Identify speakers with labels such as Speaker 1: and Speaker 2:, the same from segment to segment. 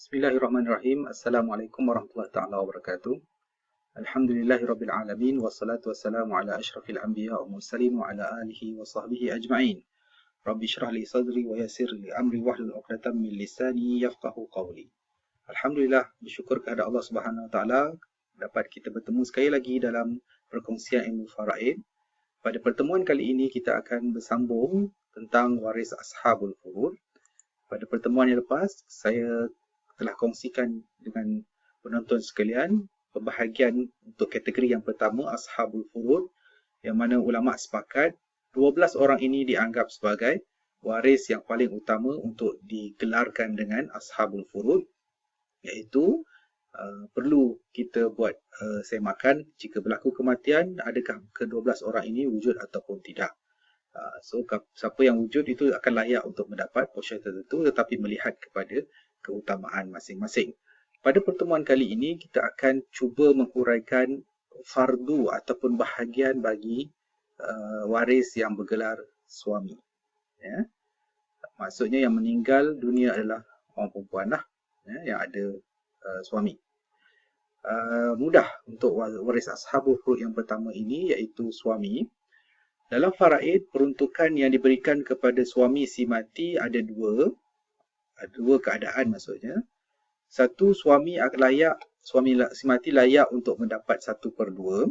Speaker 1: Bismillahirrahmanirrahim. Assalamualaikum warahmatullahi taala wabarakatuh. Alhamdulillahirabbil alamin wassalatu wassalamu ala asyrafil anbiya wal mursalin wa ala alihi wa sahbihi ajma'in. Rabbi shrah li sadri wa yassir li amri wahlul 'uqdatam min lisani yafqahu qawli. Alhamdulillah, bersyukur kepada Allah Subhanahu wa taala dapat kita bertemu sekali lagi dalam perkongsian ilmu faraid. Pada pertemuan kali ini kita akan bersambung tentang waris ashabul furud. Pada pertemuan yang lepas, saya telah kongsikan dengan penonton sekalian pembahagian untuk kategori yang pertama, ashabul furud, yang mana ulama sepakat 12 orang ini dianggap sebagai waris yang paling utama untuk digelarkan dengan ashabul furud, iaitu perlu kita buat semakan jika berlaku kematian, adakah ke-12 orang ini wujud ataupun tidak. So, siapa yang wujud itu akan layak untuk mendapat portion tertentu, tetapi melihat kepada keutamaan masing-masing. Pada pertemuan kali ini, kita akan cuba menghuraikan fardu ataupun bahagian bagi waris yang bergelar suami. Ya. Maksudnya yang meninggal dunia adalah orang perempuan lah, yang ada suami. Mudah untuk waris ashabul furud yang pertama ini, iaitu suami. Dalam faraid, peruntukan yang diberikan kepada suami si mati ada dua keadaan maksudnya. Satu, suami si mati layak untuk mendapat 1/2.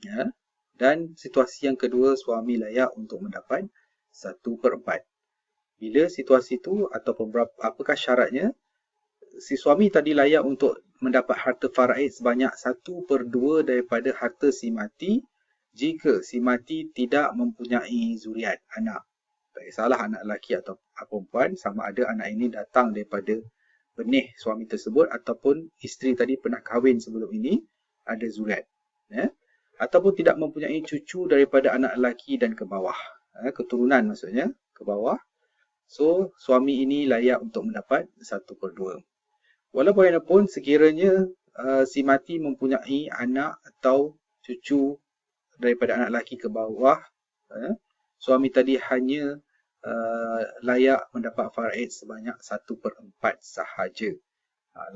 Speaker 1: Ya. Dan situasi yang kedua, suami layak untuk mendapat 1/4. Bila situasi itu ataupun apakah syaratnya? Si suami tadi layak untuk mendapat harta faraid sebanyak 1/2 daripada harta si mati jika si mati tidak mempunyai zuriat, anak. Tak kisahlah anak lelaki atau perempuan, sama ada anak ini datang daripada benih suami tersebut ataupun isteri tadi pernah kahwin sebelum ini, ada zuriat. Ya? Ataupun tidak mempunyai cucu daripada anak lelaki dan ke bawah. Keturunan maksudnya, ke bawah. So, suami ini layak untuk mendapat 1/2. Walaupun sekiranya si mati mempunyai anak atau cucu daripada anak lelaki ke bawah, suami tadi hanya layak mendapat faraid sebanyak 1/4 sahaja.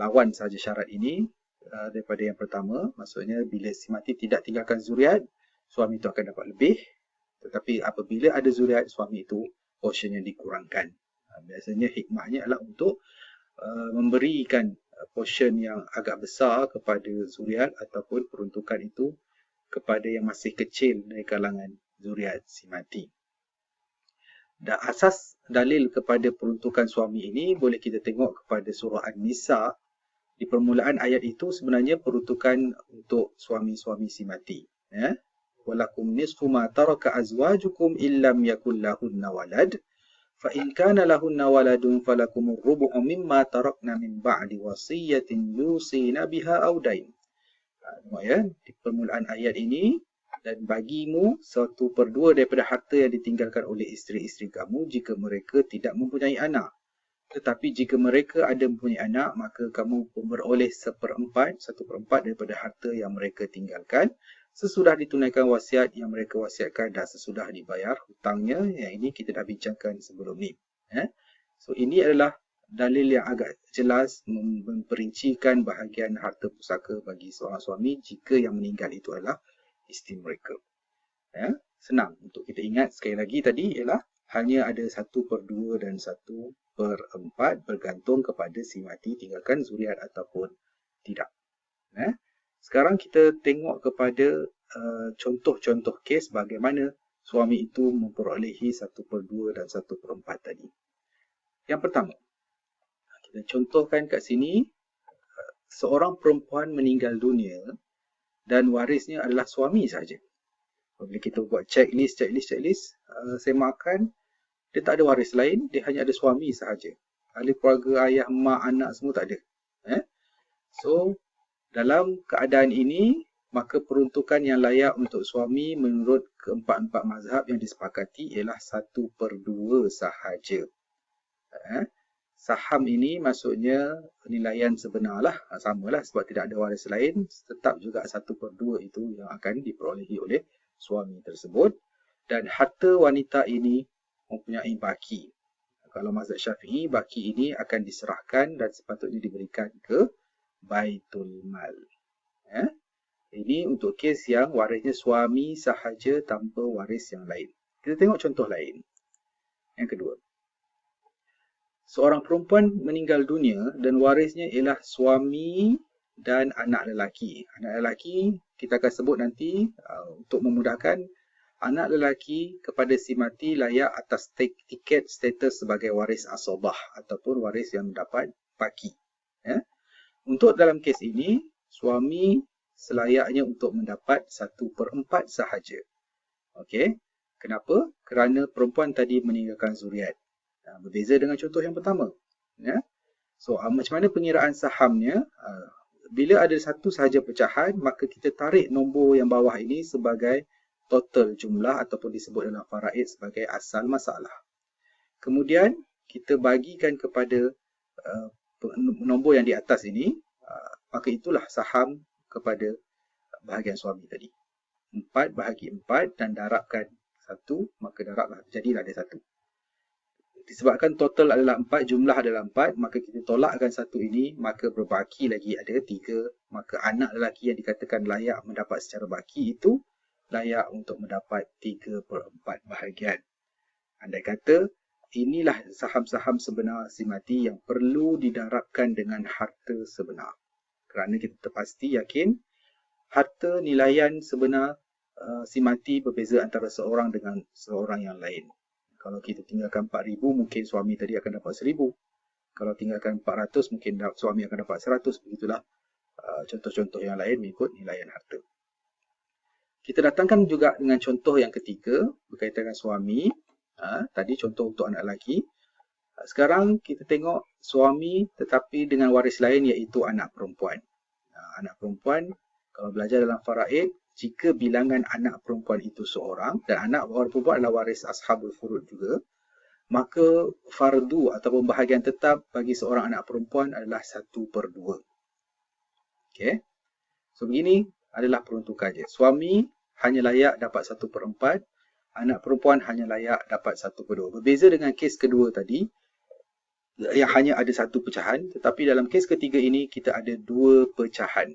Speaker 1: Lawan sahaja syarat ini daripada yang pertama, maksudnya bila si mati tidak tinggalkan zuriat, suami itu akan dapat lebih. Tetapi apabila ada zuriat, suami itu portionnya dikurangkan. Biasanya hikmahnya adalah untuk memberikan portion yang agak besar kepada zuriat ataupun peruntukan itu kepada yang masih kecil dari kalangan zuriat si mati. Dan asas dalil kepada peruntukan suami ini boleh kita tengok kepada surah An-Nisa. Di permulaan ayat itu sebenarnya peruntukan untuk suami-suami si mati. Ya. Walakum nisfu ma taraka azwajukum illam yakul lahunna walad. Fa in kana lahunna waladun falakumur rubu'u mimma tarakna min ba'di wasiyatin yusina biha aw dain. Tengok ya, di permulaan ayat ini, dan bagimu 1/2 daripada harta yang ditinggalkan oleh isteri-isteri kamu jika mereka tidak mempunyai anak. Tetapi jika mereka ada mempunyai anak, maka kamu beroleh 1/4 daripada harta yang mereka tinggalkan sesudah ditunaikan wasiat yang mereka wasiatkan dan sesudah dibayar hutangnya. Yang ini kita dah bincangkan sebelum ni. So ini adalah dalil yang agak jelas memperincikan bahagian harta pusaka bagi seorang suami jika yang meninggal itu adalah isteri mereka. Ya, senang untuk kita ingat sekali lagi tadi ialah hanya ada 1/2 dan 1/4 bergantung kepada si mati tinggalkan zuriat ataupun tidak. Ya. Sekarang kita tengok kepada contoh-contoh kes bagaimana suami itu memperolehi 1/2 dan 1/4 tadi. Yang pertama, kita contohkan kat sini, seorang perempuan meninggal dunia dan warisnya adalah suami saja. Bila kita buat checklist, semakan, dia tak ada waris lain, dia hanya ada suami sahaja. Ahli keluarga, ayah, mak, anak semua tak ada. So, dalam keadaan ini, maka peruntukan yang layak untuk suami menurut keempat-empat mazhab yang disepakati ialah 1/2 sahaja. Saham ini maksudnya penilaian sebenar lah, samalah sebab tidak ada waris lain, tetap juga 1/2 itu yang akan diperolehi oleh suami tersebut. Dan harta wanita ini mempunyai baki. Kalau mazhab Syafi'i, baki ini akan diserahkan dan sepatutnya diberikan ke Baitul Mal. Ini untuk kes yang warisnya suami sahaja tanpa waris yang lain. Kita tengok contoh lain. Yang kedua. Seorang perempuan meninggal dunia dan warisnya ialah suami dan anak lelaki. Anak lelaki kita akan sebut nanti untuk memudahkan, anak lelaki kepada si mati layak atas tiket status sebagai waris asobah ataupun waris yang mendapat baki. Untuk dalam kes ini, suami selayaknya untuk mendapat 1/4 sahaja. Okey. Kenapa? Kerana perempuan tadi meninggalkan zuriat. Berbeza dengan contoh yang pertama. So, macam mana pengiraan sahamnya? Bila ada satu sahaja pecahan, maka kita tarik nombor yang bawah ini sebagai total jumlah ataupun disebut dalam faraid sebagai asal masalah. Kemudian, kita bagikan kepada nombor yang di atas ini, maka itulah saham kepada bahagian suami tadi. 4 bahagi 4 dan darabkan 1, maka darablah, jadilah ada 1. Disebabkan total adalah 4, jumlah adalah 4, maka kita tolakkan 1 ini, maka berbaki lagi ada 3. Maka anak lelaki yang dikatakan layak mendapat secara baki itu layak untuk mendapat 3/4 bahagian. Andai kata, inilah saham-saham sebenar si mati yang perlu didarabkan dengan harta sebenar. Kerana kita terpasti yakin, harta nilaian sebenar si mati berbeza antara seorang dengan seorang yang lain. Kalau kita tinggalkan 4,000, mungkin suami tadi akan dapat 1,000. Kalau tinggalkan 400, mungkin suami akan dapat 100. Begitulah contoh-contoh yang lain mengikut nilaian harta. Kita datangkan juga dengan contoh yang ketiga berkaitan dengan suami. Tadi contoh untuk anak lelaki. Sekarang kita tengok suami tetapi dengan waris lain iaitu anak perempuan. Anak perempuan, kalau belajar dalam faraid, jika bilangan anak perempuan itu seorang dan anak perempuan adalah waris ashabul furud juga, maka fardu ataupun bahagian tetap bagi seorang anak perempuan adalah 1/2. Okey. So begini adalah peruntukannya. Suami hanya layak dapat 1/4, anak perempuan hanya layak dapat 1/2. Berbeza dengan kes kedua tadi yang hanya ada 1 pecahan, tetapi dalam kes ketiga ini kita ada 2 pecahan.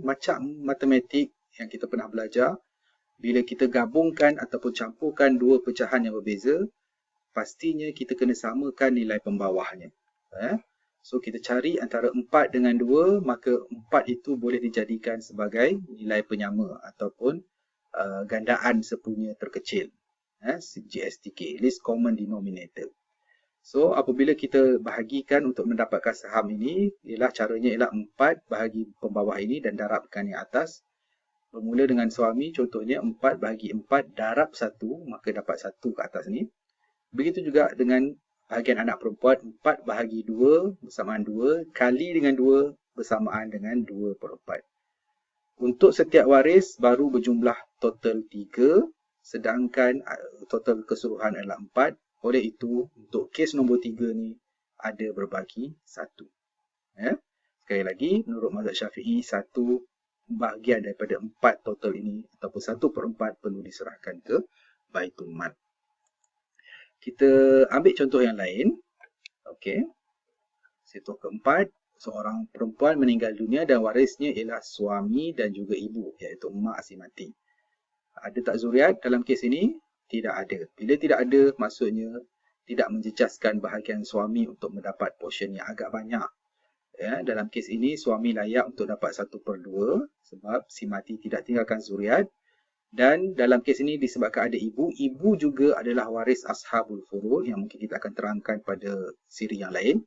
Speaker 1: Macam matematik yang kita pernah belajar, bila kita gabungkan ataupun campurkan 2 pecahan yang berbeza, pastinya kita kena samakan nilai pembawahnya. So kita cari antara 4 dengan 2, maka 4 itu boleh dijadikan sebagai nilai penyama ataupun gandaan sepunya terkecil. GSTK, least common denominator. So apabila kita bahagikan untuk mendapatkan saham ini, caranya ialah 4 bahagi pembawah ini dan darabkan yang atas. Bermula dengan suami, contohnya 4 bahagi 4 darab 1, maka dapat 1 ke atas ni. Begitu juga dengan bahagian anak perempuan, 4 bahagi 2 bersamaan 2, kali dengan 2 bersamaan dengan 2/4. Untuk setiap waris baru berjumlah total 3, sedangkan total keseluruhan adalah 4. Oleh itu, untuk kes nombor 3 ni ada berbagi 1. Sekali lagi, menurut mazhab Syafi'i, 1 bahagian daripada 4 total ini ataupun 1/4 perlu diserahkan ke Baitul Mal. Kita ambil contoh yang lain. Okey. Contoh keempat, seorang perempuan meninggal dunia dan warisnya ialah suami dan juga ibu, iaitu mak si mati. Ada tak zuriat dalam kes ini? Tidak ada. Bila tidak ada, maksudnya tidak menjejaskan bahagian suami untuk mendapat portion yang agak banyak. Dalam kes ini, suami layak untuk dapat 1/2 sebab si mati tidak tinggalkan zuriat. Dan dalam kes ini disebabkan ada ibu, ibu juga adalah waris ashabul furud yang mungkin kita akan terangkan pada siri yang lain.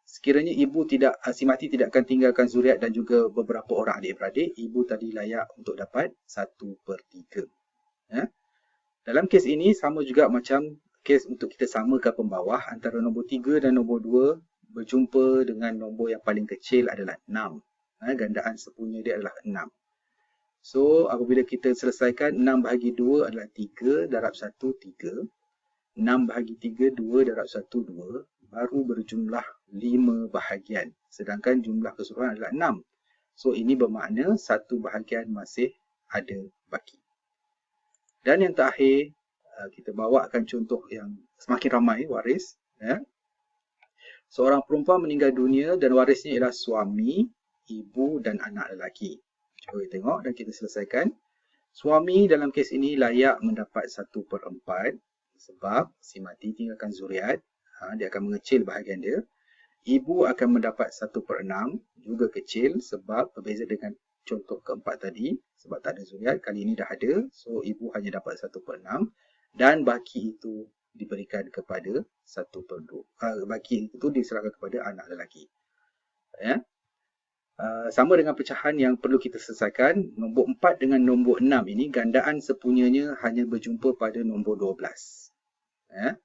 Speaker 1: Sekiranya si mati tidak akan tinggalkan zuriat dan juga beberapa orang adik-beradik, ibu tadi layak untuk dapat 1/3. Dalam kes ini sama juga macam kes untuk kita samakan pembawah antara nombor 3 dan nombor 2 berjumpa dengan nombor yang paling kecil adalah 6. Gandaan sepunya dia adalah 6. So, apabila kita selesaikan, 6 bahagi 2 adalah 3, darab 1, 3. 6 bahagi 3, 2 darab 1, 2. Baru berjumlah 5 bahagian. Sedangkan jumlah keseluruhan adalah 6. So, ini bermakna 1 bahagian masih ada baki. Dan yang terakhir, kita bawakan contoh yang semakin ramai waris. Ya. Seorang perempuan meninggal dunia dan warisnya ialah suami, ibu dan anak lelaki. Cuba kita tengok dan kita selesaikan. Suami dalam kes ini layak mendapat 1/4 sebab si mati tinggalkan zuriat. Dia akan mengecil bahagian dia. Ibu akan mendapat 1/6, juga kecil sebab berbeza dengan contoh keempat tadi. Sebab tak ada zuriat, kali ini dah ada. So, ibu hanya dapat 1/6 dan baki itu diberikan kepada 1/2. Baki itu diserahkan kepada anak lelaki. Ya. Sama dengan pecahan yang perlu kita selesaikan, nombor 4 dengan nombor 6 ini gandaan sepunyanya hanya berjumpa pada nombor 12. Ya.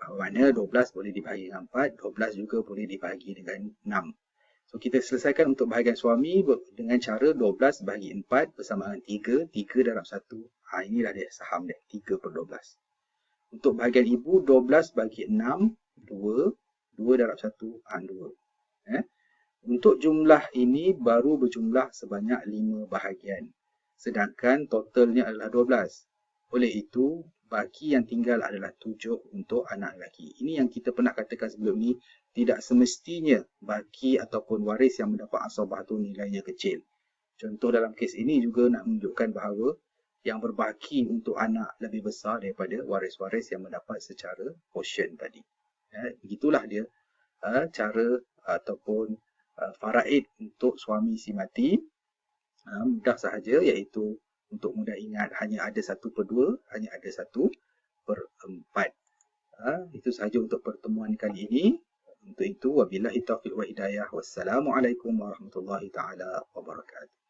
Speaker 1: Mana 12 boleh dibahagi dengan 4, 12 juga boleh dibahagi dengan 6. So, kita selesaikan untuk bahagian suami dengan cara 12 bahagi 4 bersama dengan 3, 3 darab 1. Inilah dia saham dia, 3/12. Untuk bahagian ibu, 12 bahagi 6, 2, 2 darab 1, 2. Ya. Untuk jumlah ini baru berjumlah sebanyak 5 bahagian. Sedangkan totalnya adalah 12. Oleh itu, baki yang tinggal adalah 7 untuk anak lelaki. Ini yang kita pernah katakan sebelum ni, tidak semestinya baki ataupun waris yang mendapat asabah itu nilainya kecil. Contoh dalam kes ini juga nak menunjukkan bahawa yang berbaki untuk anak lebih besar daripada waris-waris yang mendapat secara portion tadi. Begitulah dia cara ataupun faraid untuk suami si mati. Mudah sahaja, iaitu untuk mudah ingat hanya ada 1/2, hanya ada 1/4. Itu sahaja untuk pertemuan kali ini. Untuk itu, wabillahi taufiq wa hidayah. Wassalamualaikum warahmatullahi taala wabarakatuh.